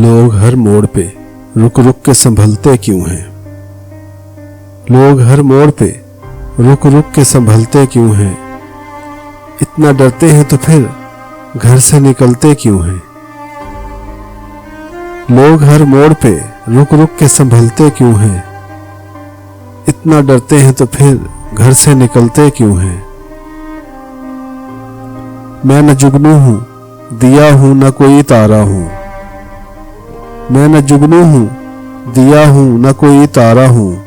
लोग हर मोड़ पे रुक रुक के संभलते क्यों हैं? लोग हर मोड़ पे रुक रुक के संभलते क्यों हैं? इतना डरते हैं तो फिर घर से निकलते क्यों हैं? लोग हर मोड़ पे रुक रुक के संभलते क्यों हैं? इतना डरते हैं तो फिर घर से निकलते क्यों हैं? मैं न जुगनू हूँ, दिया हूँ न कोई तारा हूँ। मैं न जुगनू हूँ, दिया हूँ न कोई तारा हूँ।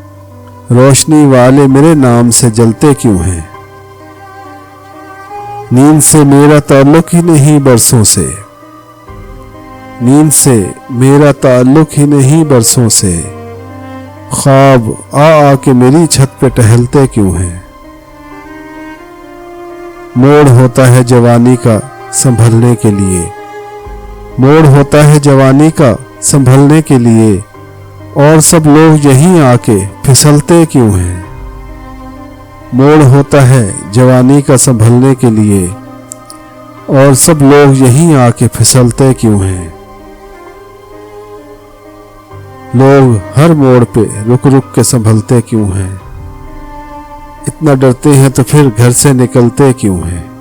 रोशनी वाले मेरे नाम से जलते क्यों हैं? नींद से मेरा ताल्लुक ही नहीं बरसों से। नींद से मेरा ताल्लुक ही नहीं बरसों से। ख्वाब आ आके मेरी छत पे टहलते क्यों हैं? मोड़ होता है जवानी का संभलने के लिए। मोड़ होता है जवानी का संभलने के लिए। और सब लोग यहीं आके फिसलते क्यों हैं? मोड़ होता है जवानी का संभलने के लिए। और सब लोग यहीं आके फिसलते क्यों हैं? लोग हर मोड़ पे रुक रुक के संभलते क्यों हैं? इतना डरते हैं तो फिर घर से निकलते क्यों हैं?